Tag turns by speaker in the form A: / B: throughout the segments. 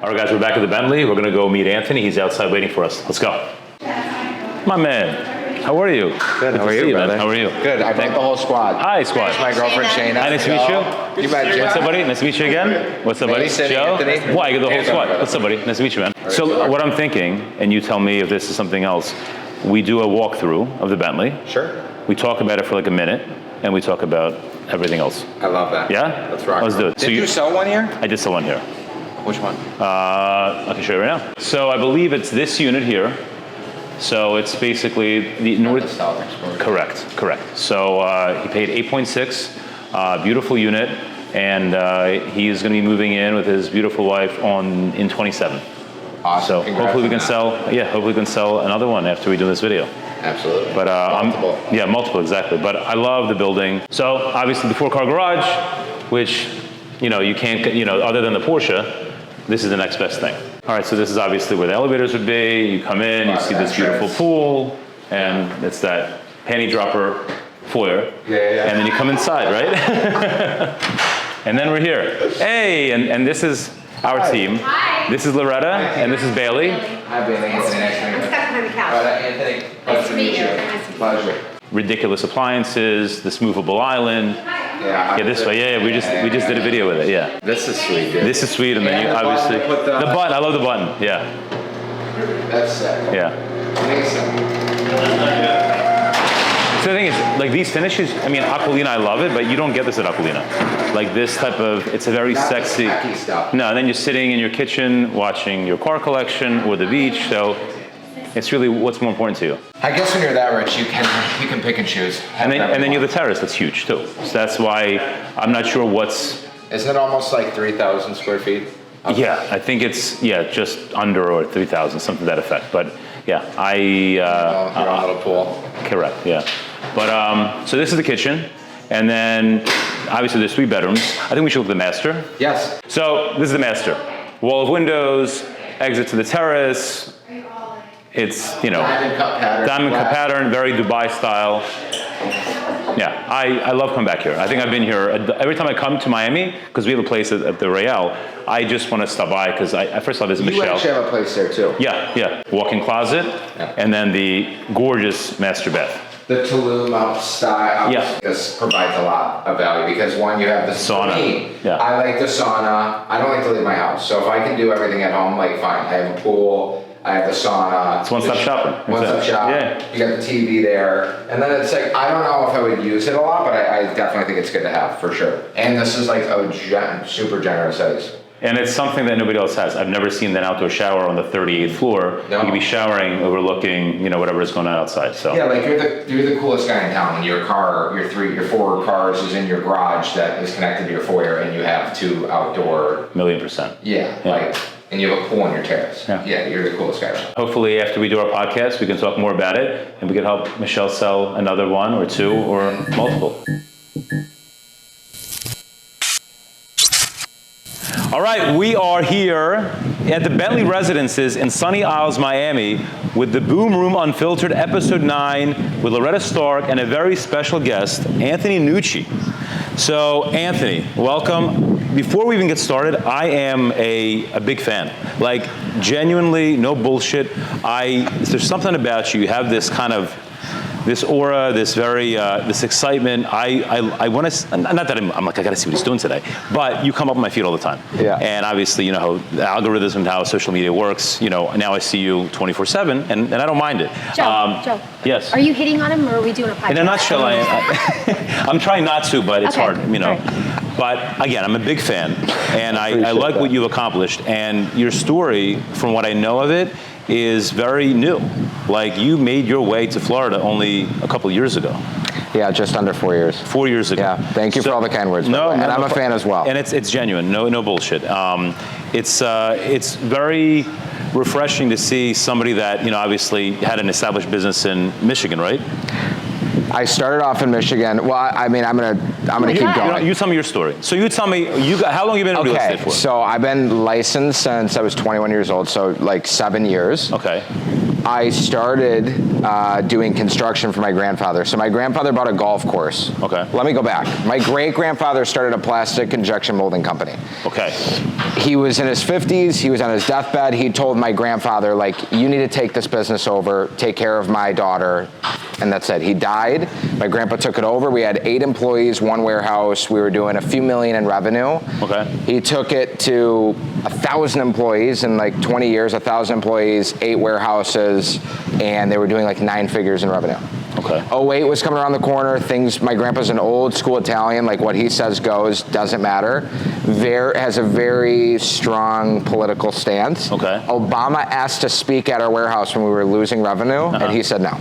A: All right, guys, we're back at the Bentley. We're gonna go meet Anthony. He's outside waiting for us. Let's go. My man, how are you?
B: Good, how are you, brother?
A: How are you?
B: Good, I brought the whole squad.
A: Hi, squad.
B: That's my girlfriend, Shayna.
A: Hi, nice to meet you.
B: You met Joe.
A: What's up, buddy? Nice to meet you again. What's up, buddy?
B: Mason,
A: Joe?
B: Anthony.
A: Why, you got the whole squad. What's up, buddy? Nice to meet you, man. So what I'm thinking, and you tell me if this is something else, we do a walkthrough of the Bentley.
B: Sure.
A: We talk about it for like a minute, and we talk about everything else.
B: I love that.
A: Yeah?
B: Let's rock.
A: Let's do it.
B: Did you sell one here?
A: I did sell one here.
B: Which one?
A: I can show you right now. So I believe it's this unit here. So it's basically the North. Correct. So he paid 8.6, beautiful unit, and he is going to be moving in with his beautiful wife in 27.
B: Awesome.
A: So
B: Congrats
A: hopefully we can
B: that.
A: sell. Yeah, hopefully we can sell another one after we do this video.
B: Absolutely.
A: But
B: multiple.
A: Multiple, exactly. But I love the building. So obviously the 4-car garage, which you can't, other than the Porsche, this is the next best thing. All right, so this is obviously where the elevators would be. You come in, you see this beautiful pool, and it's that panty dropper foyer.
B: Yeah.
A: And then you come inside, right? And then we're here. Hey, and this is our team.
C: Hi.
A: This is Loretta, and this is Bailey.
B: Hi, Bailey.
C: I'm stuck behind the couch.
B: Anthony.
C: Nice to meet you.
B: Pleasure.
A: Ridiculous appliances, this movable island.
B: Yeah.
A: This way. Yeah. We just did a video with it. Yeah.
B: This is sweet, dude.
A: This is sweet, and then you
B: the
A: obviously
B: button, put
A: the button. I love the button. Yeah.
B: That's sick.
A: Yeah.
B: Amazing.
A: So the thing is, like these finishes. I mean, Aquilina, I love it, but you don't get this at Aquilina. Like this type of, it's a very
B: Not the
A: sexy.
B: tacky stuff.
A: No, and then you're sitting in your kitchen watching your car collection or the beach. So it's really what's more important to you.
B: I guess when you're that rich, you can pick and choose.
A: And then you have the terrace. That's huge too. So that's why I'm not sure what's.
B: Isn't it almost like 3,000 square feet?
A: Yeah, I think it's just under or 3,000, something to that effect. But yeah,
B: Your own little pool.
A: Correct, yeah. But so this is the kitchen, and then obviously there's 3 bedrooms. I think we should look at the master.
B: Yes.
A: So this is the master. Wall of windows, exit to the terrace. It's
B: Diamond cut pattern.
A: diamond cut pattern, very Dubai style. Yeah, I love coming back here. I think I've been here every time I come to Miami, because we have a place at the Real. I just want to stop by because I first saw this
B: You
A: Michelle.
B: actually have a place there too.
A: Yeah. Walk-in closet, and then the gorgeous master bath.
B: The Tulum up style.
A: Yeah.
B: This provides a lot of value because one, you have the
A: Sauna.
B: For me,
A: Yeah.
B: I like the sauna. I don't like to leave my house, so if I can do everything at home, like fine. I have a pool. I have the sauna.
A: It's one-stop shopping.
B: One-stop shop.
A: Yeah.
B: You got the TV there, and then it's like I don't know if I would use it a lot, but I definitely think it's good to have for sure. And this is like a super generous size.
A: And it's something that nobody else has. I've never seen an outdoor shower on the 38th floor.
B: No.
A: You could be showering, overlooking, whatever is going on outside. So
B: Yeah, like you're the coolest guy in town. Your 4 cars is in your garage that is connected to your foyer, and you have 2 outdoor.
A: 1,000,000%.
B: Yeah. And you have a pool on your terrace.
A: Yeah.
B: You're the coolest guy around.
A: Hopefully, after we do our podcast, we can talk more about it, and we can help Michelle sell another one or 2 or multiple. All right, we are here at the Bentley Residences in Sunny Isles, Miami, with the Boom Room Unfiltered, Episode 9, with Loretta Stark and a very special guest, Anthony Nucci. So, Anthony, welcome. Before we even get started, I am a big fan. Like, genuinely, no bullshit. There's something about you. You have this kind of, this aura, this very, this excitement. I want to, not that I'm like, I got to see what he's doing today, but you come up on my feed all the time.
B: Yeah.
A: And obviously, how the algorithm and how social media works, now I see you 24/7, and I don't mind it.
C: Joe.
A: Yes.
C: Are you hitting on him, or are we doing a podcast?
A: In a nutshell, I'm trying not to, but it's
C: Okay.
A: hard,
C: Right.
A: But again, I'm a big fan, and I like what you've accomplished. And your story, from what I know of it, is very new. Like, you made your way to Florida only a couple of years ago.
D: Yeah, just under 4 years.
A: 4 years ago.
D: Yeah, thank you for all the kind words.
A: No,
D: and I'm a fan as well.
A: And it's genuine. No bullshit. It's very refreshing to see somebody that obviously had an established business in Michigan, right?
D: I started off in Michigan. Well, I'm gonna keep going.
A: You tell me your story. So you tell me, how long have you been in real estate for?
D: So I've been licensed since I was 21 years old, so like 7 years.
A: Okay.
D: I started doing construction for my grandfather. So my grandfather bought a golf course.
A: Okay.
D: Let me go back. My great-grandfather started a plastic injection molding company.
A: Okay.
D: He was in his 50s. He was on his deathbed. He told my grandfather, like, you need to take this business over, take care of my daughter, and that's it. He died. My grandpa took it over. We had 8 employees, 1 warehouse. We were doing a few million in revenue.
A: Okay.
D: He took it to 1,000 employees in like 20 years, 1,000 employees, 8 warehouses, and they were doing like 9 figures in revenue.
A: Okay.
D: 08 was coming around the corner. My grandpa's an old school Italian, like what he says goes, doesn't matter. Has a very strong political stance.
A: Okay.
D: Obama asked to speak at our warehouse when we were losing revenue, and he said no.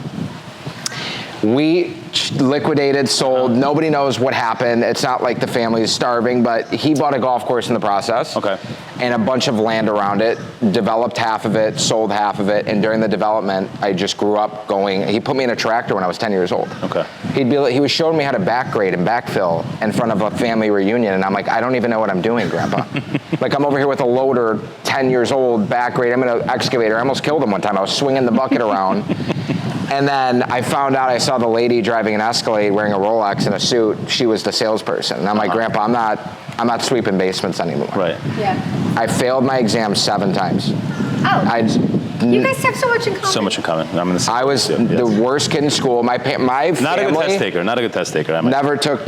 D: We liquidated, sold. Nobody knows what happened. It's not like the family is starving, but he bought a golf course in the process.
A: Okay.
D: And a bunch of land around it, developed half of it, sold half of it, and during the development, I just grew up going, he put me in a tractor when I was 10 years old.
A: Okay.
D: He was showing me how to backgrade and backfill in front of a family reunion, and I'm like, I don't even know what I'm doing, Grandpa. Like, I'm over here with a loader, 10 years old, backgrade, I'm in an excavator. I almost killed him one time. I was swinging the bucket around. And then I found out, I saw the lady driving an Escalade wearing a Rolex and a suit. She was the salesperson. And I'm like, Grandpa, I'm not sweeping basements anymore.
A: Right.
C: Yeah.
D: I failed my exam 7 times.
C: Oh. You guys have so much in common.
A: So much in common. I'm in the same
D: I was
A: boat, yes.
D: the worst kid in school. My family.
A: Not a good test taker. Not a good test taker.
D: Never took,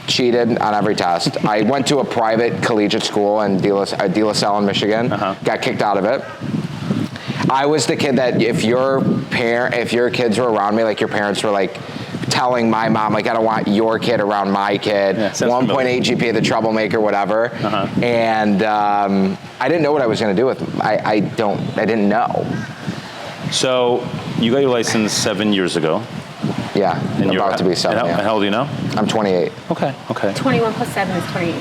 D: cheated on every test. I went to a private collegiate school in De La Salle in Michigan. Got kicked out of it. I was the kid that if your kids were around me, like your parents were like telling my mom, like, I don't want your kid around my kid.
A: Yeah,
D: 1.8 GPA, the troublemaker, whatever. And I didn't know what I was going to do with them. I didn't know.
A: So you got your license 7 years ago.
D: Yeah,
A: And
D: about to be 7.
A: And how old are you now?
D: I'm 28.
A: Okay.
C: 21 plus 7 is 28.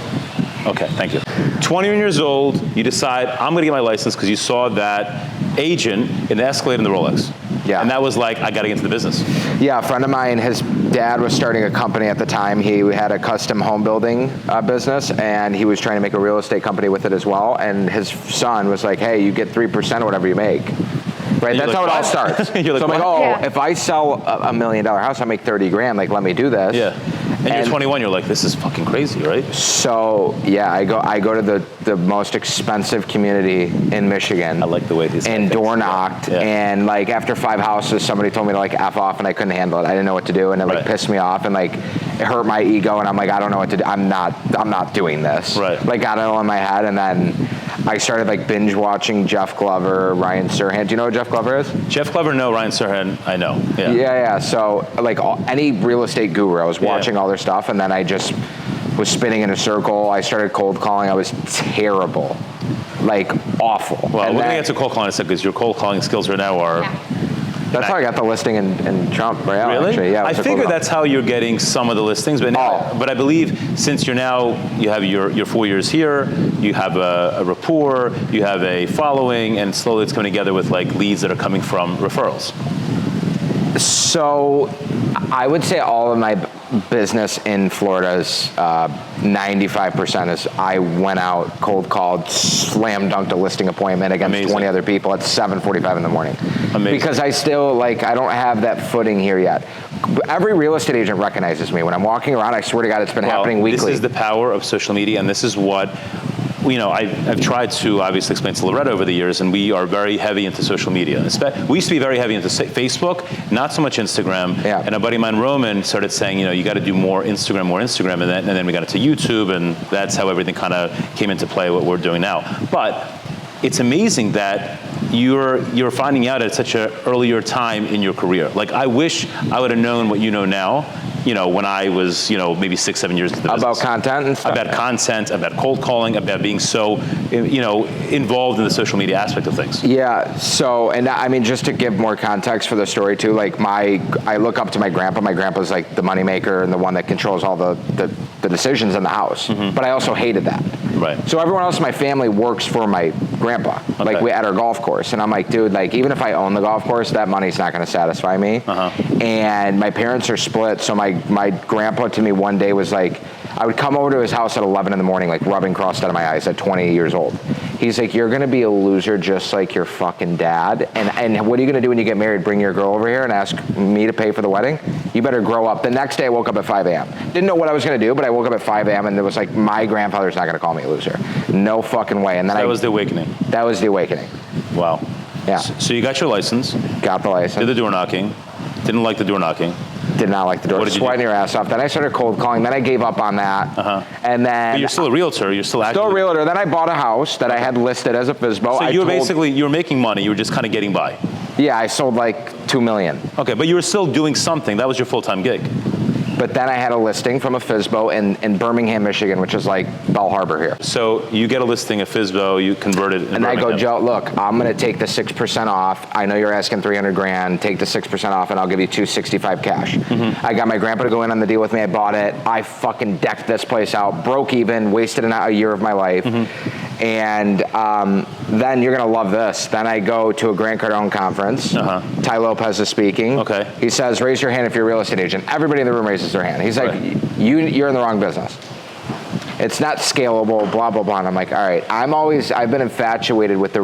A: Okay, thank you. 21 years old, you decide, I'm gonna get my license because you saw that agent in the Escalade and the Rolex.
D: Yeah.
A: And that was like, I gotta get into the business.
D: Yeah, a friend of mine, his dad was starting a company at the time. He had a custom home building business, and he was trying to make a real estate company with it as well. And his son was like, hey, you get 3% of whatever you make. Right, that's
A: like,
D: how it all
A: what?
D: starts.
A: You're like,
D: so I'm like,
A: what?
D: if I sell $1 million house, I make 30 grand, like, let me do this.
A: Yeah. And you're 21, you're like, this is fucking crazy, right?
D: So, yeah, I go to the most expensive community in Michigan.
A: I like the way these
D: and door knocked, and like after 5 houses, somebody told me to like F off, and I couldn't handle it. I didn't know what to do, and it like pissed me off, and like it hurt my ego, and I'm like, I don't know what to do. I'm not doing this.
A: Right.
D: Like, got it all in my head, and then I started like binge watching Jeff Glover, Ryan Serhant. Do you know who Jeff Glover is?
A: Jeff Glover, no. Ryan Serhant, I know. Yeah.
D: Yeah. So like any real estate guru, I was watching all their stuff, and then I just was spinning in a circle. I started cold calling. I was terrible, like awful.
A: Well,
D: and
A: we're gonna get to cold calling in a second because your cold calling skills right now are.
C: Yeah.
D: That's how I got the listing in Trump. Right?
A: Really?
D: Actually. Yeah.
A: I figure that's how you're getting some of the listings, but now, but I believe since you have your 4 years here, you have a rapport, you have a following, and slowly it's coming together with like leads that are coming from referrals.
D: So I would say all of my business in Florida is 95% is I went out, cold called, slam dunked a listing appointment against 20 other people at 7:45 in the morning.
A: Amazing.
D: Because I still I don't have that footing here yet. Every real estate agent recognizes me when I'm walking around. I swear to God, it's been happening weekly.
A: This is the power of social media, and this is what. I've tried to obviously explain to Loretta over the years, and we are very heavy into social media. We used to be very heavy into Facebook, not so much Instagram.
D: Yeah.
A: And a buddy of mine, Roman, started saying, you got to do more Instagram, and then we got into YouTube, and that's how everything kind of came into play, what we're doing now. But it's amazing that you're finding out at such an earlier time in your career. Like, I wish I would have known what you know now, when I was, maybe 6-7 years into the business.
D: About content and stuff.
A: About content, about cold calling, about being so, involved in the social media aspect of things.
D: Yeah, so, and I mean, just to give more context for the story too, like I look up to my grandpa. My grandpa's like the moneymaker and the one that controls all the decisions in the house. But I also hated that.
A: Right.
D: So everyone else in my family works for my grandpa.
A: Okay.
D: Like, we at our golf course. And I'm like, dude, like, even if I own the golf course, that money's not going to satisfy me. And my parents are split. So my grandpa to me one day was like, I would come over to his house at 11 in the morning, like rubbing crossed out of my eyes at 20 years old. He's like, you're gonna be a loser just like your fucking dad. And what are you gonna do when you get married? Bring your girl over here and ask me to pay for the wedding? You better grow up. The next day I woke up at 5 a.m. Didn't know what I was gonna do, but I woke up at 5 a.m. and it was like, my grandfather's not gonna call me a loser. No fucking way. And then
A: that was the awakening.
D: That was the awakening.
A: Wow.
D: Yeah.
A: So you got your license.
D: Got the license.
A: Did the door knocking. Didn't like the door knocking.
D: Did not like the door.
A: What did you
D: Sweating
A: do?
D: your ass off. Then I started cold calling. Then I gave up on that. And then
A: But you're still a realtor. You're still active.
D: still a realtor. Then I bought a house that I had listed as a FSBO.
A: So you were making money. You were just kind of getting by.
D: Yeah, I sold like $2 million.
A: Okay, but you were still doing something. That was your full-time gig.
D: But then I had a listing from a FSBO in Birmingham, Michigan, which is like Bell Harbor here.
A: So you get a listing of FSBO, you convert it in
D: And I go,
A: Birmingham.
D: Joe, look, I'm gonna take the 6% off. I know you're asking 300 grand, take the 6% off and I'll give you 265 cash. I got my grandpa to go in on the deal with me, I bought it. I fucking decked this place out, broke even, wasted a year of my life. And then you're gonna love this. Then I go to a Grant Cardone conference. Ty Lopez is speaking.
A: Okay.
D: He says, raise your hand if you're a real estate agent. Everybody in the room raises their hand. He's like, you're in the wrong business. It's not scalable, blah, blah, blah. And I'm like, all right, I've been infatuated with the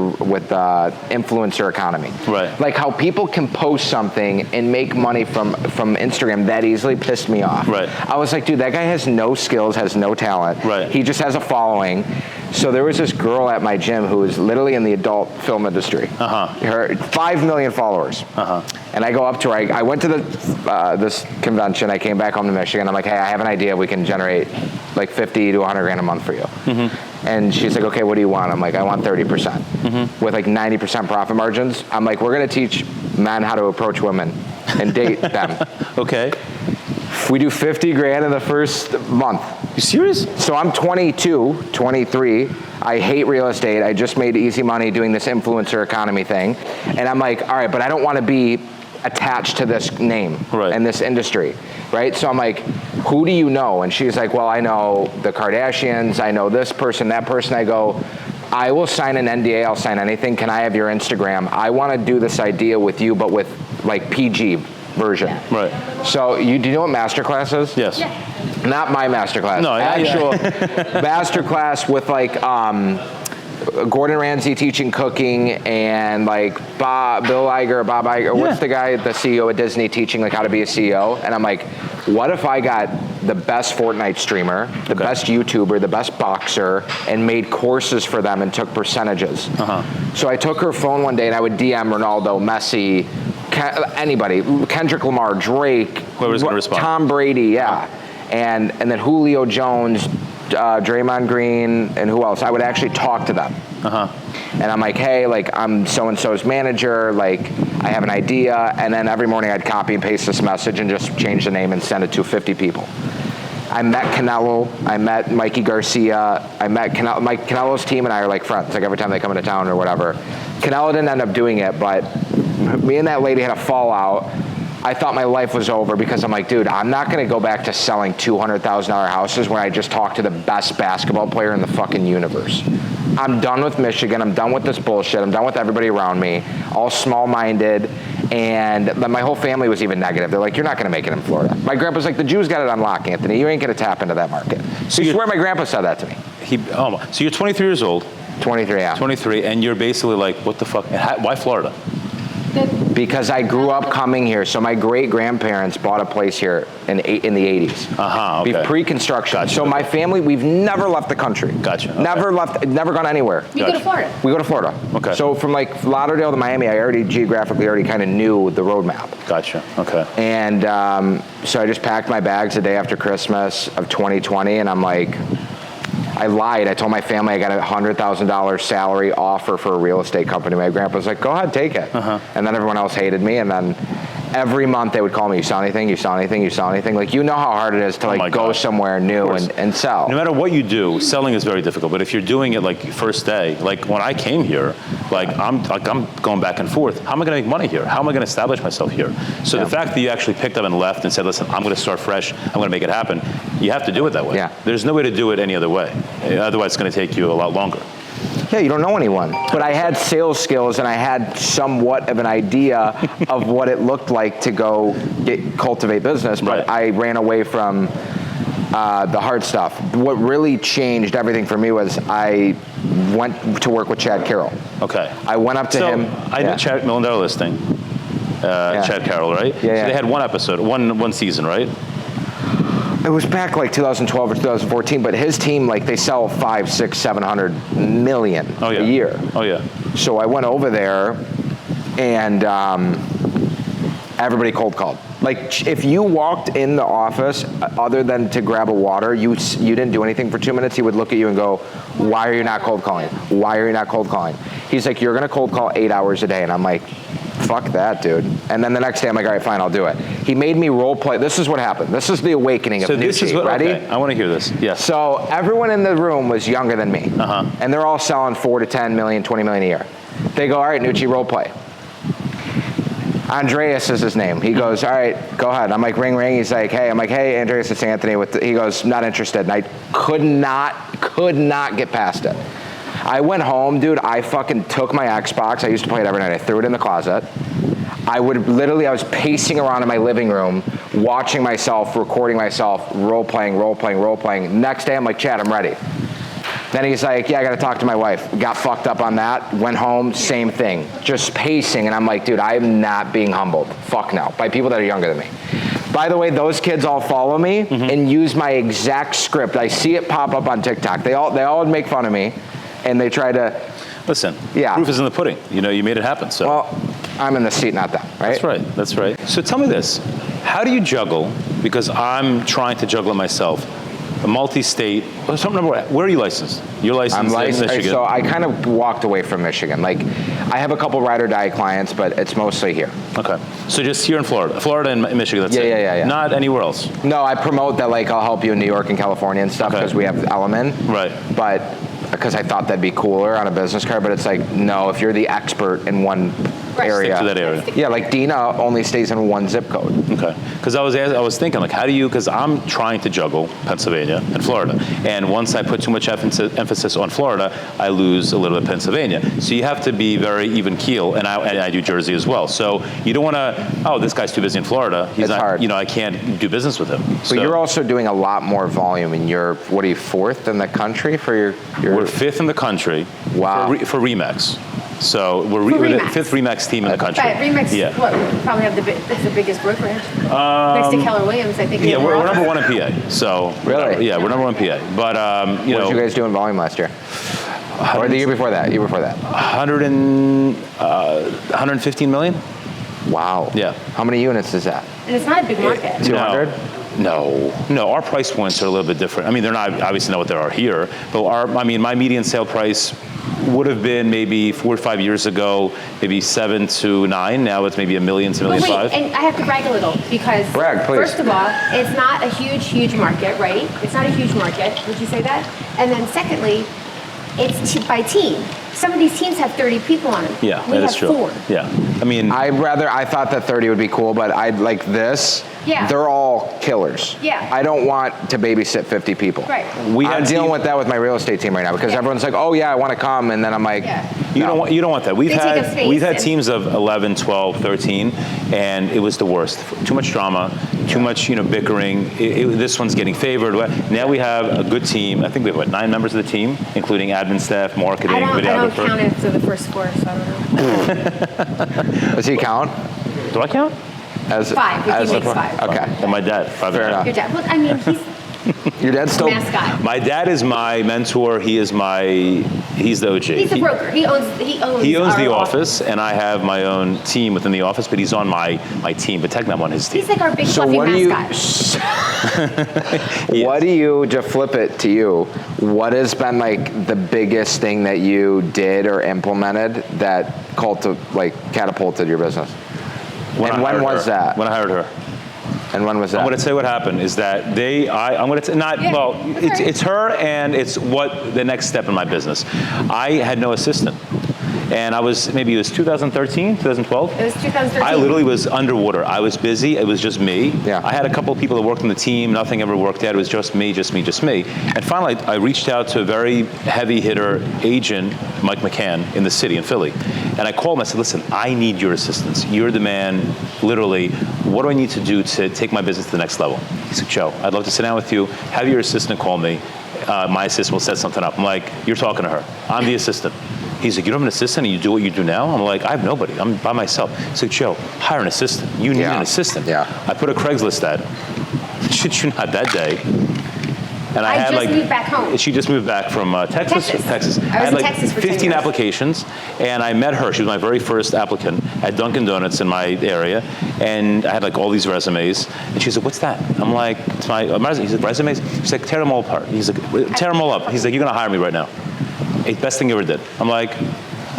D: influencer economy.
A: Right.
D: Like how people can post something and make money from Instagram that easily pissed me off.
A: Right.
D: I was like, dude, that guy has no skills, has no talent.
A: Right.
D: He just has a following. So there was this girl at my gym who was literally in the adult film industry. Her 5 million followers. And I go up to her. I went to this convention. I came back home to Michigan. I'm like, hey, I have an idea. We can generate like 50 to 100 grand a month for you. And she's like, okay, what do you want? I'm like, I want 30% with like 90% profit margins. I'm like, we're gonna teach men how to approach women and date them.
A: Okay.
D: We do 50 grand in the first month.
A: You serious?
D: So I'm 22, 23. I hate real estate. I just made easy money doing this influencer economy thing. And I'm like, all right, but I don't want to be attached to this name and this industry, right? So I'm like, who do you know? And she's like, well, I know the Kardashians. I know this person, that person. I go, I will sign an NDA. I'll sign anything. Can I have your Instagram? I want to do this idea with you, but with like PG version.
A: Right.
D: So do you know what masterclass is?
A: Yes.
D: Not my masterclass.
A: No,
D: actual masterclass with like Gordon Ramsay teaching cooking and like Bob Iger. What's the guy, the CEO of Disney, teaching like how to be a CEO? And I'm like, what if I got the best Fortnite streamer, the best YouTuber, the best boxer, and made courses for them and took percentages? So I took her phone one day and I would DM Ronaldo, Messi, anybody, Kendrick Lamar, Drake,
A: whoever's gonna respond.
D: Tom Brady, and then Julio Jones, Draymond Green, and who else? I would actually talk to them. And I'm like, hey, like I'm so-and-so's manager, like I have an idea, and then every morning I'd copy and paste this message and just change the name and send it to 50 people. I met Canelo, I met Mikey Garcia, I met Canelo. Canelo's team and I are like friends, like every time they come into town or whatever. Canelo didn't end up doing it, but me and that lady had a fallout. I thought my life was over because I'm like, dude, I'm not gonna go back to selling $200,000 houses when I just talked to the best basketball player in the fucking universe. I'm done with Michigan, I'm done with this bullshit, I'm done with everybody around me, all small-minded, and my whole family was even negative. They're like, you're not gonna make it in Florida. My grandpa's like, the Jews got it on lock, Anthony, you ain't gonna tap into that market. So you swear my grandpa said that to me.
A: So you're 23 years old.
D: 23, yeah.
A: 23, and you're basically like, what the fuck? Why Florida?
D: Because I grew up coming here. So my great-grandparents bought a place here in the 80s.
A: Okay.
D: Pre-construction.
A: Gotcha.
D: So my family, we've never left the country.
A: Gotcha.
D: Never left, never gone anywhere.
C: You go to Florida.
D: We go to Florida.
A: Okay.
D: So from like Lauderdale to Miami, I already geographically kind of knew the roadmap.
A: Gotcha, okay.
D: And so I just packed my bags the day after Christmas of 2020, and I'm like, I lied. I told my family I got a $100,000 salary offer for a real estate company. My grandpa was like, go ahead, take it. And then everyone else hated me. And then every month they would call me, you saw anything? You saw anything? You saw anything? Like, you know how hard it is to like go somewhere new and sell.
A: No matter what you do, selling is very difficult. But if you're doing it like first day, like when I came here, I'm going back and forth. How am I going to make money here? How am I going to establish myself here? So the fact that you actually picked up and left and said, listen, I'm going to start fresh. I'm going to make it happen. You have to do it that way.
D: Yeah.
A: There's no way to do it any other way. Otherwise, it's going to take you a lot longer.
D: Yeah, you don't know anyone. But I had sales skills and I had somewhat of an idea of what it looked like to go cultivate business. But I ran away from The hard stuff. What really changed everything for me was I went to work with Chad Carroll.
A: Okay.
D: I went up to him.
A: I know Chad, $1 Million Listing. Chad Carroll, right?
D: Yeah,
A: So
D: yeah.
A: they had one episode, one season, right?
D: It was back like 2012 or 2014, but his team, like, they sell 500, 600, 700 million a year.
A: Oh yeah.
D: So I went over there, and everybody cold called. Like, if you walked in the office, other than to grab a water, you didn't do anything for 2 minutes, he would look at you and go, why are you not cold calling? Why are you not cold calling? He's like, you're gonna cold call 8 hours a day. And I'm like, fuck that, dude. And then the next day, I'm like, all right, fine, I'll do it. He made me role play. This is what happened. This is the awakening of Nucci. Ready?
A: Okay, I want to hear this. Yes.
D: So everyone in the room was younger than me. And they're all selling 4 to 10 million, 20 million a year. They go, all right, Nucci, role play. Andreas is his name. He goes, all right, go ahead. I'm like, ring, ring. He's like, hey. I'm like, hey, Andreas, it's Anthony. He goes, not interested. And I could not get past it. I went home, dude. I fucking took my Xbox. I used to play it every night. I threw it in the closet. I was pacing around in my living room, watching myself, recording myself, role playing. Next day, I'm like, Chad, I'm ready. Then he's like, yeah, I got to talk to my wife. Got fucked up on that. Went home, same thing. Just pacing. And I'm like, dude, I am not being humbled. Fuck no. By people that are younger than me. By the way, those kids all follow me and use my exact script. I see it pop up on TikTok. They all would make fun of me, and they try to.
A: Listen, proof is in the pudding. You know, you made it happen. So.
D: Well, I'm in the seat, not them, right?
A: That's right. So tell me this. How do you juggle, because I'm trying to juggle it myself, a multi-state, where are you licensed? You're licensed
D: I'm licensed
A: in Michigan.
D: So I kind of walked away from Michigan. Like, I have a couple ride or die clients, but it's mostly here.
A: Okay. So just here in Florida. Florida and Michigan, that's it.
D: Yeah.
A: Not anywhere else.
D: No, I promote that, like, I'll help you in New York and California and stuff because we have Elliman.
A: Right.
D: But because I thought that'd be cooler on a business card, but it's like, no, if you're the expert in one area.
A: Stick to that area.
D: Yeah, like Dina only stays in one zip code.
A: Okay. Because I was thinking, like, how do you, because I'm trying to juggle Pennsylvania and Florida. And once I put too much emphasis on Florida, I lose a little bit of Pennsylvania. So you have to be very even keel, and I do Jersey as well. So you don't want to, oh, this guy's too busy in Florida. He's not,
D: hard.
A: You know, I can't do business with him.
D: But you're also doing a lot more volume, and you're, what are you, 4th in the country for your
A: We're 5th in the country.
D: Wow.
A: For Remax. So we're the 5th Remax team in the country.
C: But Remax, probably have it's the biggest brokerage. Next to Keller Williams, I think.
A: Yeah, we're number 1 in PA. So
D: really,
A: we're number 1 in PA. But
D: what did you guys do in volume last year? Or the year before that?
A: 115 million.
D: Wow.
A: Yeah.
D: How many units is that?
C: And it's not a big market.
D: 200.
A: No, our price points are a little bit different. I mean, they're not obviously not what there are here, but my median sale price would have been maybe 4 or 5 years ago, maybe 7 to 9. Now it's maybe $1 million to $1.5 million.
C: Wait, and I have to brag a little because first of all, it's not a huge market, right? It's not a huge market. Would you say that? And then secondly, it's by team. Some of these teams have 30 people on them.
A: Yeah,
C: we
A: that
C: have
A: is true.
C: 4.
A: Yeah, I mean,
D: I thought that 30 would be cool, but I'd like this.
C: Yeah.
D: They're all killers.
C: Yeah.
D: I don't want to babysit 50 people.
C: Right.
D: I'm dealing with that with my real estate team right now because everyone's like, oh yeah, I want to come, and then I'm like,
A: you don't want that. We've
C: They take up space
A: had
C: and-
A: teams of 11, 12, 13, and it was the worst. Too much drama, too much bickering. This one's getting favored. Now we have a good team. I think we have 9 members of the team, including admin staff, marketing,
C: I don't
A: videographer.
C: count it to the first 4, so I don't know.
D: Does he count?
A: Do I count?
D: As
C: 5. He makes 5.
D: Okay.
A: And my dad.
D: Fair enough.
C: Your dad. Well, I mean, he's
D: Your dad's still
C: mascot.
A: My dad is my mentor. He's the OG.
C: He's a broker. He owns
A: the
C: our
A: office, and I have my own team within the office, but he's on my team, but technically I'm on his team.
C: He's like our big fluffy mascot.
D: What do you, to flip it to you, what has been like the biggest thing that you did or implemented that catapulted your business? When was that?
A: When I hired her.
D: And when was that?
A: I'm going to tell you what happened is that it's her, and it's what the next step in my business. I had no assistant. And it was 2013, 2012?
C: It was 2013.
A: I literally was underwater. I was busy. It was just me.
D: Yeah.
A: I had a couple of people that worked on the team. Nothing ever worked out. It was just me. And finally, I reached out to a very heavy hitter agent, Mike McCann, in the city, in Philly. And I called him, I said, listen, I need your assistance. You're the man, literally. What do I need to do to take my business to the next level? He said, Joe, I'd love to sit down with you, have your assistant call me. My assistant will set something up. I'm like, you're talking to her. I'm the assistant. He's like, you don't have an assistant and you do what you do now? I'm like, I have nobody. I'm by myself. He's like, Joe, hire an assistant. You need an assistant.
D: Yeah.
A: I put a Craigslist ad. Shit you not, that day. And I had
C: just moved back home.
A: She just moved back from Texas.
C: Texas. I was
A: had
C: in Texas for 10
A: 15
C: years.
A: applications, and I met her. She was my very first applicant at Dunkin' Donuts in my area, and I had like all these resumes. And she said, "What's that?" I'm like, "It's my resume." He's like, "Resumes?" She's like, "Tear them all apart." He's like, "Tear them all up." He's like, "You're gonna hire me right now." It's the best thing you ever did. I'm like,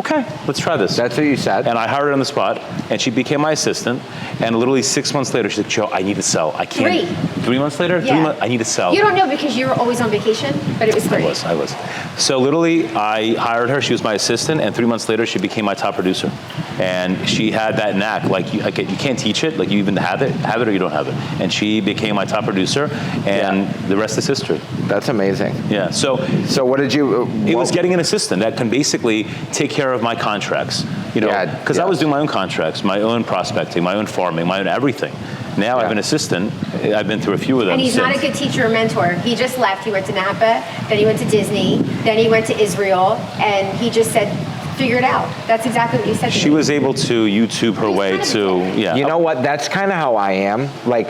A: okay, let's try this.
D: That's what you said.
A: And I hired her on the spot, and she became my assistant. And literally 6 months later, she's like, Joe, I need to sell. I can't. 3 months later?
C: Yeah.
A: 3 months, I need to sell.
C: You don't know because you were always on vacation, but it was 3.
A: I was. So literally, I hired her. She was my assistant, and 3 months later, she became my top producer. And she had that knack. Like you can't teach it. Like you even have it or you don't have it. And she became my top producer, and the rest is history.
D: That's amazing.
A: Yeah. So
D: what did you?
A: It was getting an assistant that can basically take care of my contracts. You know, because I was doing my own contracts, my own prospecting, my own farming, my own everything. Now I have an assistant. I've been through a few of them.
C: And he's not a good teacher or mentor. He just left. He went to Napa, then he went to Disney, then he went to Israel, and he just said, figure it out. That's exactly what you said to me.
A: She was able to YouTube her way to,
D: You know what? That's kind of how I am. Like,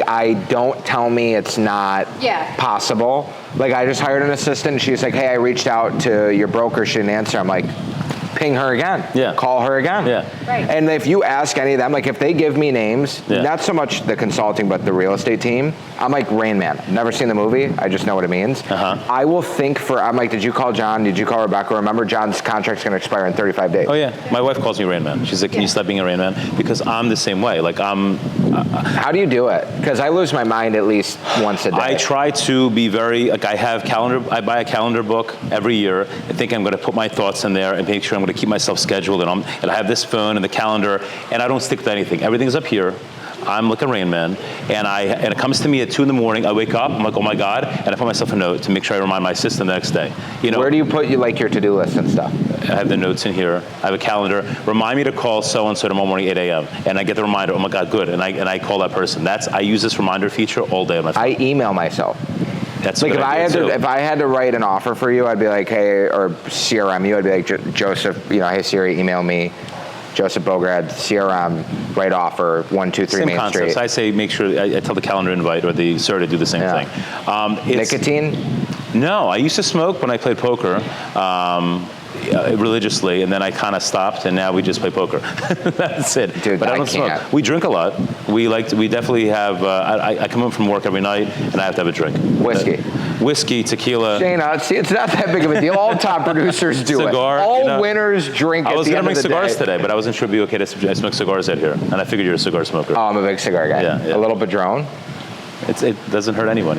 D: don't tell me it's not possible. Like, I just hired an assistant, and she's like, hey, I reached out to your broker. She didn't answer. I'm like, ping her again.
A: Yeah.
D: Call her again.
A: Yeah.
C: Right.
D: And if you ask any of them, like if they give me names, not so much the consulting, but the real estate team, I'm like Rain Man. Never seen the movie. I just know what it means. I will think I'm like, did you call John? Did you call Rebecca? Remember, John's contract's going to expire in 35 days.
A: Oh yeah. My wife calls me Rain Man. She's like, can you stop being a Rain Man? Because I'm the same way. Like
D: how do you do it? Because I lose my mind at least once a day.
A: I try to be very, like I buy a calendar book every year and think I'm going to put my thoughts in there and make sure I'm going to keep myself scheduled, and I have this phone and the calendar, and I don't stick to anything. Everything's up here. I'm like a Rain Man, and it comes to me at 2 in the morning. I wake up, I'm like, oh my God, and I put myself a note to make sure I remind my assistant the next day. You know,
D: where do you put your to-do list and stuff?
A: I have the notes in here. I have a calendar. Remind me to call so-and-so tomorrow morning, 8 a.m. And I get the reminder, oh my God, good, and I call that person. I use this reminder feature all day on my phone.
D: I email myself.
A: That's
D: like if I had to write an offer for you, I'd be like, hey, or CRM you, I'd be like, Joseph, hey Siri, email me, Joseph Bograd, CRM, write offer, 1, 2, 3
A: Main
D: Main
A: concepts.
D: Street.
A: I say make sure I tell the calendar invite or the Sir to do the same thing.
D: Nicotine?
A: No, I used to smoke when I played poker. Religiously, and then I kind of stopped, and now we just play poker. That's it.
D: Dude,
A: but I don't smoke. We drink a lot. We definitely have. I come home from work every night, and I have to have a drink. Whiskey, tequila.
D: Shayna, see, it's not that big of a deal. All top producers do
A: Cigar,
D: it. All winners drink.
A: I was
D: going to
A: bring cigars today, but I wasn't sure it'd be okay to smoke cigars out here, and I figured you're a cigar smoker.
D: Oh, I'm a big cigar guy.
A: Yeah.
D: A little Padron.
A: It doesn't hurt anyone,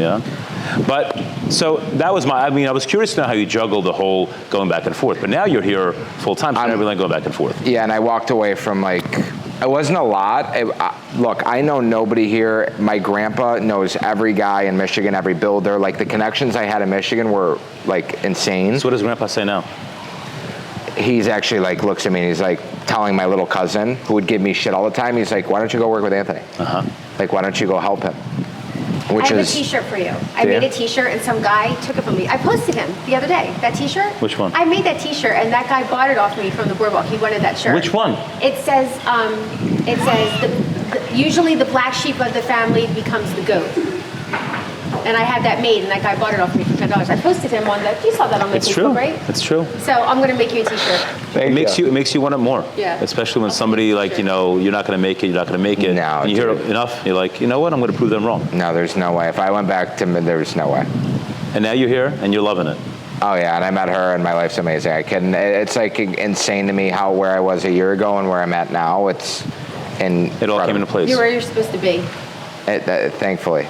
A: But, so that was I was curious to know how you juggle the whole going back and forth, but now you're here full time, so you're not really going back and forth.
D: Yeah, and I walked away from it wasn't a lot. Look, I know nobody here. My grandpa knows every guy in Michigan, every builder. Like the connections I had in Michigan were like insane.
A: So what does grandpa say now?
D: He's actually looks at me and he's like telling my little cousin who would give me shit all the time. He's like, why don't you go work with Anthony? Like, why don't you go help him?
C: I have a t-shirt for you. I made a t-shirt and some guy took it from me. I posted him the other day, that t-shirt.
A: Which one?
C: I made that t-shirt and that guy bought it off me from the boardwalk. He wanted that shirt.
A: Which one?
C: It says usually the black sheep of the family becomes the goat. And I had that made, and that guy bought it off me for $10. I posted him on that. You saw that on my Facebook, right?
A: It's true.
C: So I'm going to make you a t-shirt.
A: It makes you want it more.
C: Yeah.
A: Especially when somebody you're not going to make it, you're not going to make it.
D: No,
A: and you hear enough, you're like, you know what? I'm going to prove them wrong.
D: No, there's no way. If I went back to there's no way.
A: And now you're here and you're loving it.
D: Oh yeah, and I met her, and my life's amazing. It's insane to me where I was a year ago and where I'm at now. It all
A: came into place.
C: You're where you're supposed to be.
D: Thankfully.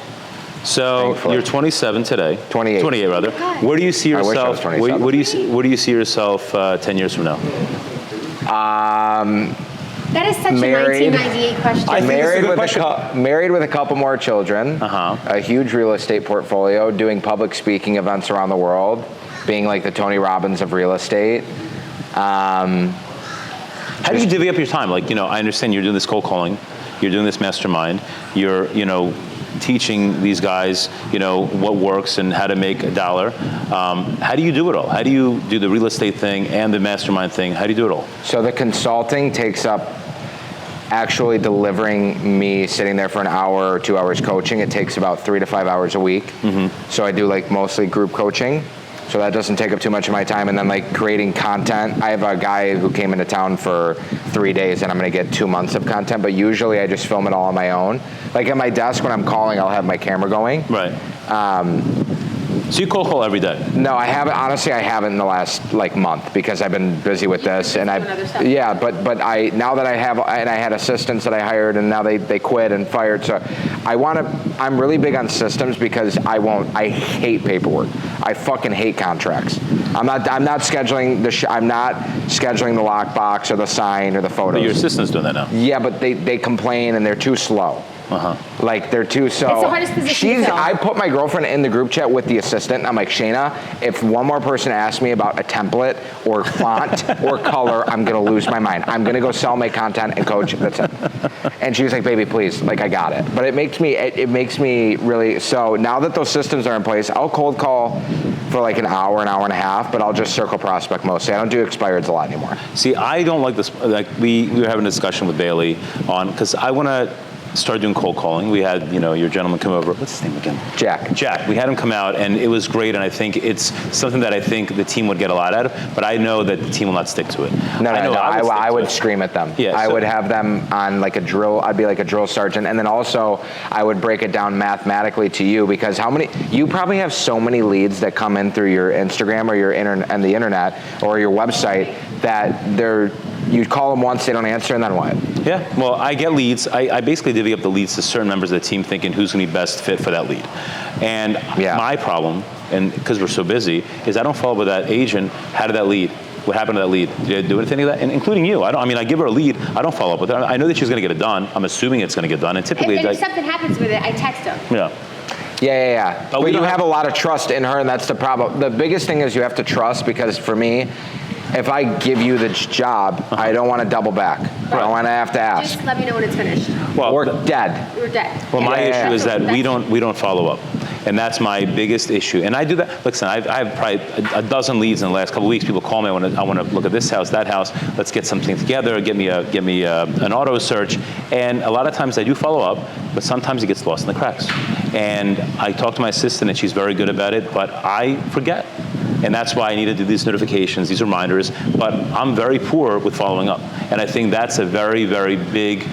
A: So you're 27 today.
D: 28
A: rather.
C: God.
A: Where do you see yourself?
D: I wish I was 27.
A: Where do you see yourself 10 years from now?
C: That is such
D: married,
C: a 1998 question.
A: I think
D: married
A: this is a
D: with
A: good
D: married with a couple more children. A huge real estate portfolio, doing public speaking events around the world, being like the Tony Robbins of real estate.
A: How do you divvy up your time? Like, I understand you're doing this cold calling, you're doing this mastermind, you're, teaching these guys, what works and how to make a dollar. How do you do it all? How do you do the real estate thing and the mastermind thing? How do you do it all?
D: So the consulting takes up actually delivering me sitting there for an hour or 2 hours coaching. It takes about 3 to 5 hours a week. So I do like mostly group coaching. So that doesn't take up too much of my time. And then like creating content. I have a guy who came into town for 3 days and I'm gonna get 2 months of content, but usually I just film it all on my own. Like at my desk when I'm calling, I'll have my camera going.
A: Right. So you cold call every day?
D: No, I haven't. Honestly, I haven't in the last like month because I've been busy with this, and but I now that I have, and I had assistants that I hired, and now they quit and fired. So I'm really big on systems because I hate paperwork. I fucking hate contracts. I'm not scheduling I'm not scheduling the lockbox or the sign or the photos.
A: But your assistant's doing that now.
D: Yeah, but they complain and they're too slow. Like they're too so.
C: It's the hardest position to fill.
D: I put my girlfriend in the group chat with the assistant. I'm like, Shayna, if one more person asks me about a template or font or color, I'm gonna lose my mind. I'm gonna go sell my content and coach. That's it. And she was like, baby, please, like I got it. But it makes me really. So now that those systems are in place, I'll cold call for like an hour and a half, but I'll just circle prospect mostly. I don't do expireds a lot anymore.
A: See, I don't like this. Like we were having a discussion with Bailey on because I want to start doing cold calling. We had, your gentleman come over. What's his name again? Jack. We had him come out, and it was great, and I think it's something that I think the team would get a lot out of, but I know that the team will not stick to it.
D: No, I would scream at them.
A: Yeah,
D: I would have them on like a drill. I'd be like a drill sergeant, and then also I would break it down mathematically to you because you probably have so many leads that come in through your Instagram or your the internet or your website that you call them once, they don't answer, and then what?
A: Yeah, well, I get leads. I basically divvy up the leads to certain members of the team thinking who's going to be best fit for that lead. And my problem, and because we're so busy, is I don't follow up with that agent. How did that lead? What happened to that lead? Did I do anything like that? And including you. I give her a lead. I don't follow up with her. I know that she's going to get it done. I'm assuming it's going to get done. And typically,
C: if something happens with it, I text them.
A: Yeah.
D: Yeah. But you have a lot of trust in her, and that's the problem. The biggest thing is you have to trust because for me, if I give you the job, I don't want to double back. I want to have to ask.
C: Just let me know when it's finished.
A: Well,
D: we're dead.
C: We're dead.
A: Well, my issue is that we don't follow up. And that's my biggest issue. And I do that. Listen, I have probably a dozen leads in the last couple of weeks. People call me. I want to look at this house, that house. Let's get something together. Get me an auto search. And a lot of times I do follow up, but sometimes it gets lost in the cracks. And I talk to my assistant, and she's very good about it. But I forget. And that's why I need to do these notifications, these reminders. But I'm very poor with following up. And I think that's a very, very big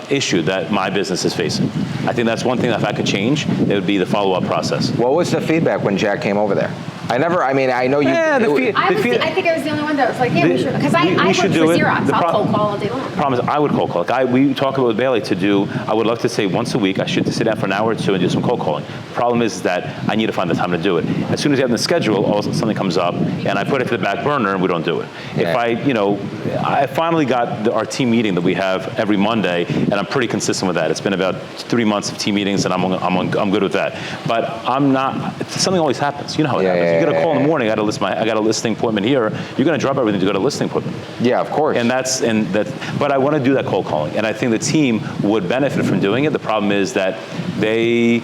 A: issue that my business is facing. I think that's one thing that if I could change, it would be the follow-up process.
D: What was the feedback when Jack came over there? I know you.
C: I think I was the only one that was like, we should. Because I work for Xerox. I'll cold call all day long.
A: The problem is I would cold call. We talk about with Bailey I would love to say once a week, I should sit down for an hour or two and do some cold calling. The problem is that I need to find the time to do it. As soon as you have the schedule, all of a sudden something comes up, and I put it to the back burner, and we don't do it.
D: Yeah.
A: I finally got our team meeting that we have every Monday, and I'm pretty consistent with that. It's been about 3 months of team meetings, and I'm good with that. But I'm not. Something always happens. You know how it happens. You get a call in the morning. I got a listing appointment here. You're going to drop everything to go to a listing appointment.
D: Yeah, of course.
A: But I want to do that cold calling, and I think the team would benefit from doing it. The problem is that they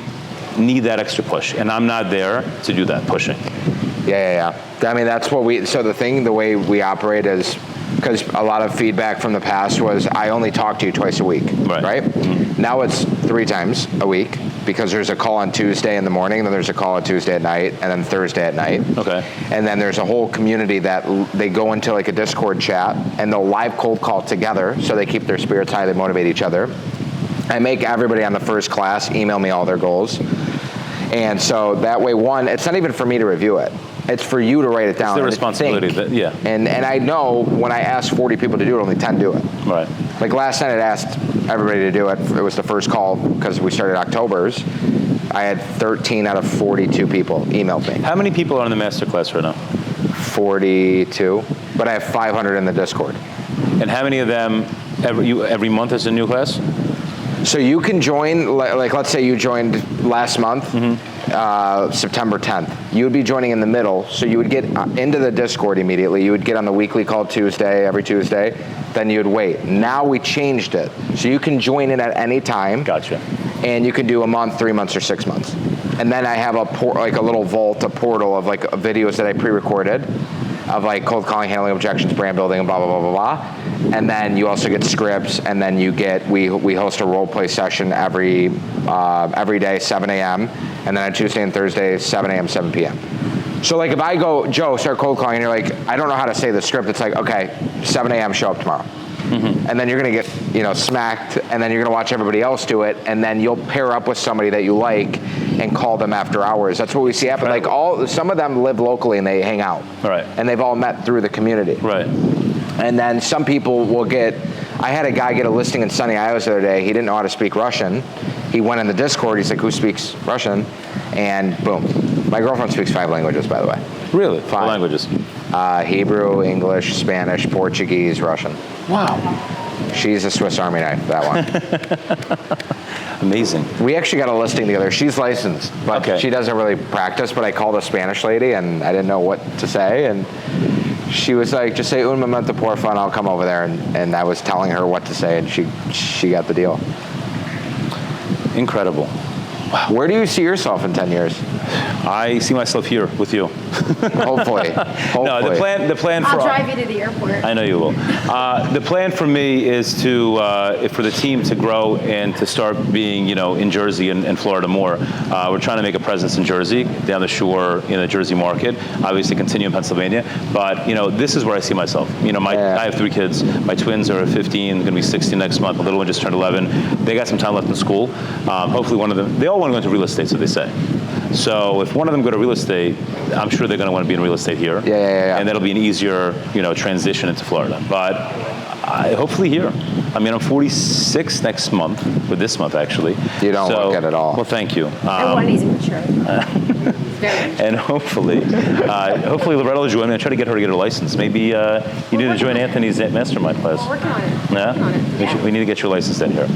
A: need that extra push, and I'm not there to do that pushing.
D: Yeah. That's what the way we operate is, because a lot of feedback from the past was I only talk to you twice a week, right? Mm-hmm. Now it's 3 times a week because there's a call on Tuesday in the morning, then there's a call on Tuesday at night, and then Thursday at night.
A: Okay.
D: And then there's a whole community that they go into like a Discord chat and they'll live cold call together so they keep their spirits high, they motivate each other. I make everybody on the first class email me all their goals. And so that way, it's not even for me to review it. It's for you to write it down.
A: It's the responsibility.
D: And I know when I ask 40 people to do it, only 10 do it.
A: Right.
D: Like last night, I asked everybody to do it. It was the first call because we started October's. I had 13 out of 42 people emailed me.
A: How many people are in the masterclass right now?
D: 42, but I have 500 in the Discord.
A: And how many of them every month is a new class?
D: So you can join, like let's say you joined last month, September 10th. You would be joining in the middle, so you would get into the Discord immediately. You would get on the weekly call Tuesday, every Tuesday. Then you'd wait. Now we changed it, so you can join in at any time.
A: Gotcha.
D: And you can do a month, 3 months, or 6 months. And then I have a little vault, a portal of like videos that I pre-recorded of like cold calling, handling objections, brand building, and blah, blah, blah, blah, blah. And then you also get scripts, and then you get, we host a role play session every day, 7 a.m., and then on Tuesday and Thursday, 7 a.m., 7 p.m. So like if I go, Joe, start cold calling, and you're like, I don't know how to say the script, it's like, okay, 7 a.m., show up tomorrow. Mm-hmm. And then you're gonna get, smacked, and then you're gonna watch everybody else do it, and then you'll pair up with somebody that you like and call them after hours. That's what we see happen. Like some of them live locally and they hang out.
A: Right.
D: And they've all met through the community.
A: Right.
D: And then some people will get, I had a guy get a listing in Sunny Isles the other day. He didn't know how to speak Russian. He went in the Discord, he's like, who speaks Russian? And boom. My girlfriend speaks 5 languages, by the way.
A: Really?
D: 5
A: What languages?
D: Hebrew, English, Spanish, Portuguese, Russian.
A: Wow.
D: She's a Swiss Army knife, that one.
A: Amazing.
D: We actually got a listing together. She's licensed, but
A: Okay.
D: she doesn't really practice, but I called a Spanish lady, and I didn't know what to say, and she was like, just say un momento por favor, I'll come over there, and I was telling her what to say, and she got the deal.
A: Incredible.
D: Wow. Where do you see yourself in 10 years?
A: I see myself here with you.
D: Hopefully.
A: No, the plan for
C: I'll drive you to the airport.
A: I know you will. The plan for me is for the team to grow and to start being, in Jersey and Florida more. We're trying to make a presence in Jersey, down the shore in the Jersey market. Obviously, continue in Pennsylvania, but this is where I see myself. I have 3 kids. My twins are 15, going to be 16 next month. The little one just turned 11. They got some time left in school. Hopefully, one of them. They all want to go into real estate, so they say. So if one of them go to real estate, I'm sure they're going to want to be in real estate here.
D: Yeah.
A: And that'll be an easier, transition into Florida. But hopefully here. I'm 46 next month, or this month actually.
D: You don't look it at all.
A: Well, thank you.
C: And one is mature.
A: And hopefully Loretta will join me. I try to get her to get her license. Maybe you need to join Anthony's Mastermind class.
C: We're working on it.
A: Yeah? We need to get your license in here.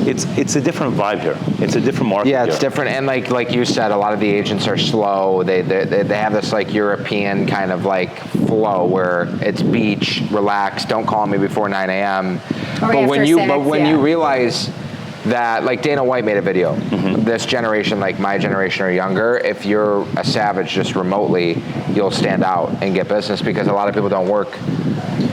A: It's a different vibe here. It's a different market.
D: Yeah, it's
A: here.
D: different, and like you said, a lot of the agents are slow. They have this like European kind of like flow where it's beach, relax, don't call me before 9 a.m. But when you realize that, like Dana White made a video, this generation, like my generation or younger, if you're a savage just remotely, you'll stand out and get business because a lot of people don't work.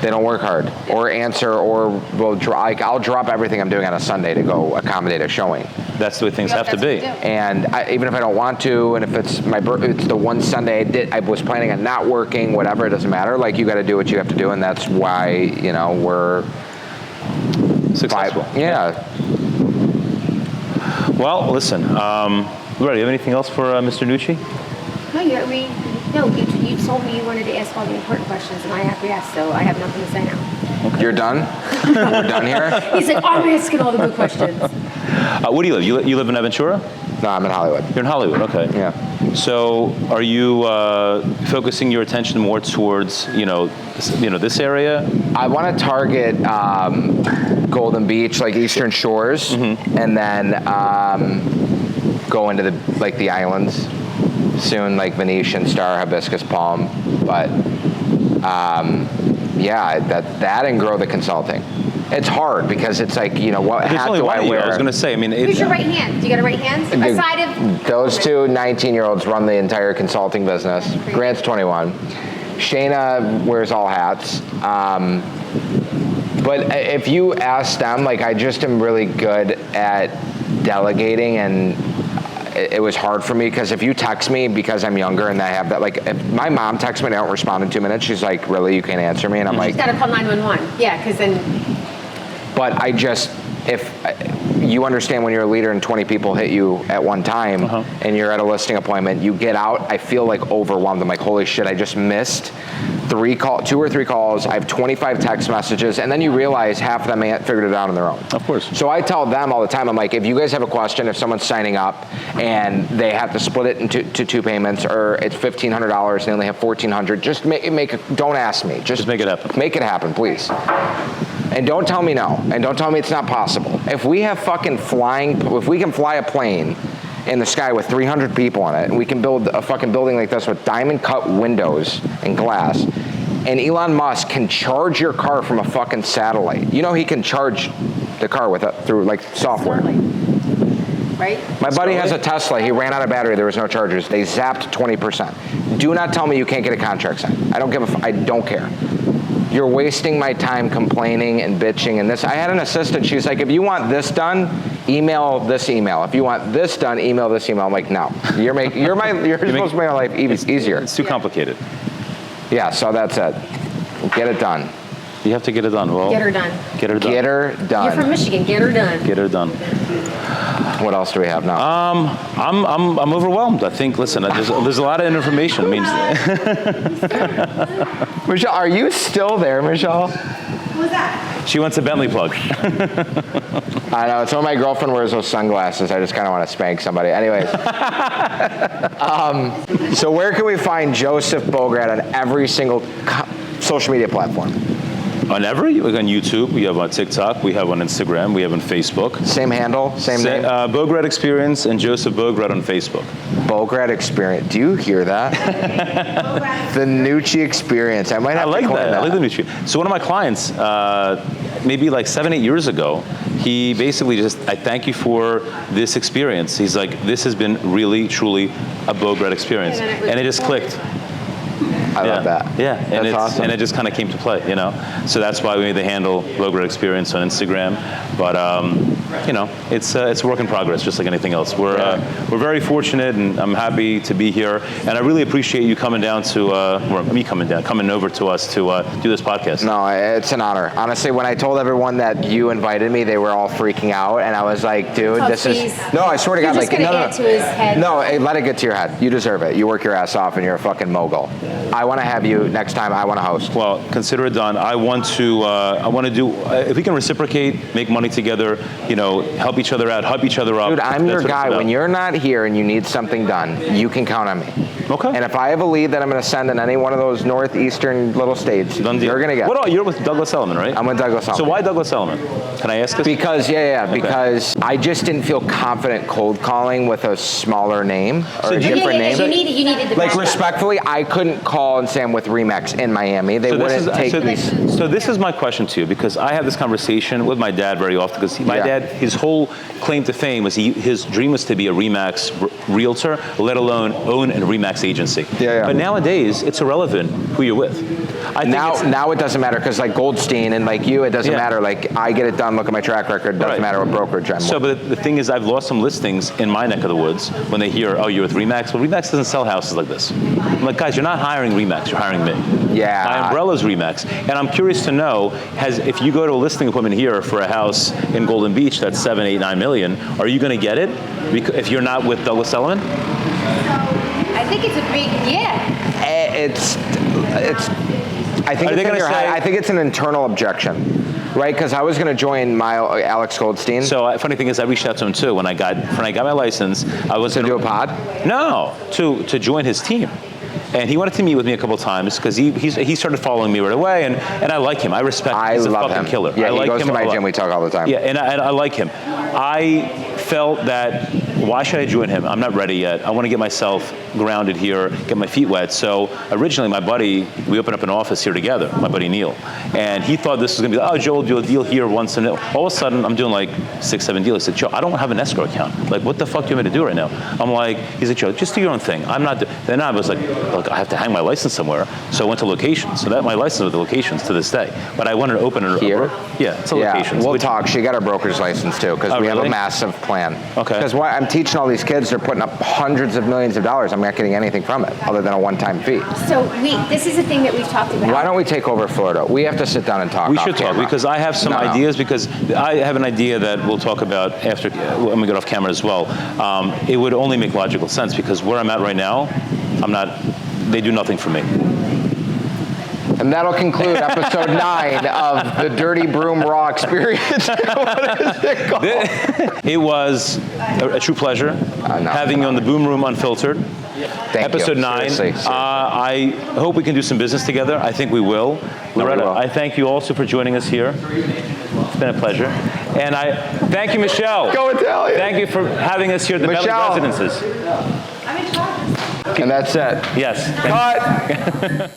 D: They don't work hard or answer or I'll drop everything I'm doing on a Sunday to go accommodate a showing.
A: That's the way things have to be.
D: And even if I don't want to, and if it's it's the one Sunday I was planning on not working, whatever, it doesn't matter. Like you got to do what you have to do, and that's why we're
A: successful.
D: Yeah.
A: Well, listen. Loretta, you have anything else for Mr. Nucci?
C: No, you told me you wanted to ask all the important questions, and I acquiesced, so I have nothing to say now.
D: Okay. You're done? We're done here?
C: He's like, I'm asking all the good questions.
A: Where do you live? You live in Aventura?
D: No, I'm in Hollywood.
A: You're in Hollywood, okay.
D: Yeah.
A: So are you focusing your attention more towards, this area?
D: I want to target Golden Beach, like Eastern Shores, and then go into the islands soon, like Venetian, Star, Hibiscus, Palm. But that and grow the consulting. It's hard because it's like, what hat do I wear?
A: I was going to say,
C: Who's your right hand? Do you got a right hand? Aside of
D: those 2 19-year-olds run the entire consulting business. Grant's 21. Shayna wears all hats. But if you ask them, like I just am really good at delegating, and it was hard for me because if you text me because I'm younger and I have that, like if my mom texts me and I don't respond in 2 minutes, she's like, really, you can't answer me? And I'm like,
C: she's got to call 911. Yeah, because then.
D: But if you understand when you're a leader and 20 people hit you at one time and you're at a listing appointment, you get out, I feel like overwhelmed. I'm like, holy shit, I just missed 2 or 3 calls. I have 25 text messages, and then you realize half of them figured it out on their own.
A: Of course.
D: So I tell them all the time, I'm like, if you guys have a question, if someone's signing up and they have to split it into 2 payments, or it's $1,500 and they only have $1,400, just don't ask me. Just
A: make it happen.
D: Make it happen, please. And don't tell me no. And don't tell me it's not possible. If we can fly a plane in the sky with 300 people in it, and we can build a fucking building like this with diamond cut windows and glass, and Elon Musk can charge your car from a fucking satellite. You know he can charge the car with it through like software.
C: Right?
D: My buddy has a Tesla. He ran out of battery. There was no chargers. They zapped 20%. Do not tell me you can't get a contract signed. I don't give a I don't care. You're wasting my time complaining and bitching and this. I had an assistant. She's like, if you want this done, email this email. If you want this done, email this email. I'm like, no. You're supposed to make my life easier.
A: It's too complicated.
D: Yeah, so that's it. Get it done.
A: You have to get it done. Well,
C: Get her done.
A: Get her done.
D: Get her done.
C: You're from Michigan. Get her done.
A: Get her done.
D: What else do we have now?
A: I'm overwhelmed. I think. Listen, there's a lot of information. I mean,
D: Michelle, are you still there, Michelle?
C: What was that?
A: she wants a Bentley plug.
D: I know. It's when my girlfriend wears those sunglasses. I just kind of want to spank somebody. Anyways. So where can we find Joseph Bograd on every single social media platform?
A: On YouTube, we have on TikTok, we have on Instagram, we have on Facebook.
D: Same handle, same name?
A: Bograd Experience and Joseph Bograd on Facebook.
D: Bograd Experience. Do you hear that? The Nucci Experience. I might have to
A: like
D: coin
A: that. I like the Nucci. So one of my clients, maybe like 7-8 years ago, he basically just, I thank you for this experience. He's like, this has been really, truly a Bograd experience. And it just clicked.
D: I love that.
A: Yeah, and
D: that's awesome.
A: And it just kind of came to play, you know. So that's why we made the handle Bograd Experience on Instagram. But you know, it's a work in progress, just like anything else. We're very fortunate, and I'm happy to be here. And I really appreciate you coming down to, or me coming over to us to do this podcast.
D: No, it's an honor. Honestly, when I told everyone that you invited me, they were all freaking out, and I was like, dude, this is. No, I swear to God,
C: You're just gonna add to his head.
D: No, hey, let it get to your head. You deserve it. You work your ass off, and you're a fucking mogul. I want to have you next time. I want to host.
A: Well, consider it done. I want to do. If we can reciprocate, make money together, you know, help each other out, help each other up.
D: Dude, I'm your guy. When you're not here and you need something done, you can count on me.
A: Okay.
D: And if I have a lead that I'm going to send in any one of those northeastern little states, you're going to get.
A: What? You're with Douglas Elliman, right?
D: I'm with Douglas Elliman.
A: So why Douglas Elliman? Can I ask this?
D: Because because I just didn't feel confident cold calling with a smaller name or a different name.
C: You needed the
D: like
C: backup.
D: Respectfully, I couldn't call and say I'm with Remax in Miami. They wouldn't take me.
A: So this is my question to you, because I have this conversation with my dad very often, because my dad, his whole claim to fame was his dream was to be a Remax realtor, let alone own a Remax agency. But nowadays, it's irrelevant who you're with. I think
D: now it doesn't matter, because like Goldstein and like you, it doesn't matter. Like I get it done. Look at my track record. It doesn't matter what brokerage I'm with.
A: So, but the thing is, I've lost some listings in my neck of the woods when they hear, oh, you're with Remax. Well, Remax doesn't sell houses like this. I'm like, guys, you're not hiring Remax. You're hiring me.
D: Yeah.
A: My umbrella's Remax. And I'm curious to know, if you go to a listing appointment here for a house in Golden Beach that's 7, 8, 9 million, are you going to get it if you're not with Douglas Elliman?
C: I think it's a big,
D: I think it's an internal objection. Right, because I was going to join Alex Goldstein.
A: So funny thing is, I reached out to him too when I got my license. I was
D: to do a pod.
A: No, to join his team. And he wanted to meet with me a couple times because he started following me right away, and I like him. I respect him. He's a fucking killer.
D: Yeah,
A: I like
D: he goes
A: him
D: to my gym. We talk all the time.
A: Yeah, and I like him. I felt that, why should I join him? I'm not ready yet. I want to get myself grounded here, get my feet wet. So originally my buddy, we opened up an office here together, my buddy Neil. And he thought this was going to be, oh, Joe will do a deal here once. And all of a sudden I'm doing like 6, 7 deals. He said, Joe, I don't have an escrow account. Like, what the fuck do you want me to do right now? I'm like, he's like, Joe, just do your own thing. I'm not, then I was like, look, I have to hang my license somewhere. So I went to locations. So that my license with the locations to this day. But I wanted to open it
D: here.
A: Yeah, it's a locations.
D: We'll talk. She got her broker's license too, because we have a massive plan.
A: Okay.
D: Because I'm teaching all these kids, they're putting up hundreds of millions of dollars. I'm not getting anything from it other than a one-time fee.
C: So this is a thing that we've talked about.
D: Why don't we take over Florida? We have to sit down and talk.
A: We should talk, because I have some ideas, because I have an idea that we'll talk about after when we get off camera as well. It would only make logical sense, because where I'm at right now, they do nothing for me.
D: And that'll conclude episode 9 of the Dirty Broom Raw Experience. What is it called?
A: It was a true pleasure having you on the Boom Room Unfiltered. Episode 9.
D: Seriously.
A: I hope we can do some business together. I think we will. Loretta, I thank you also for joining us here. It's been a pleasure. And I thank you, Michelle.
D: Go Italian.
A: Thank you for having us here at the Bentley
D: Michelle.
A: Residences.
C: I'm in charge.
D: And that's it.
A: Yes.
D: Cut.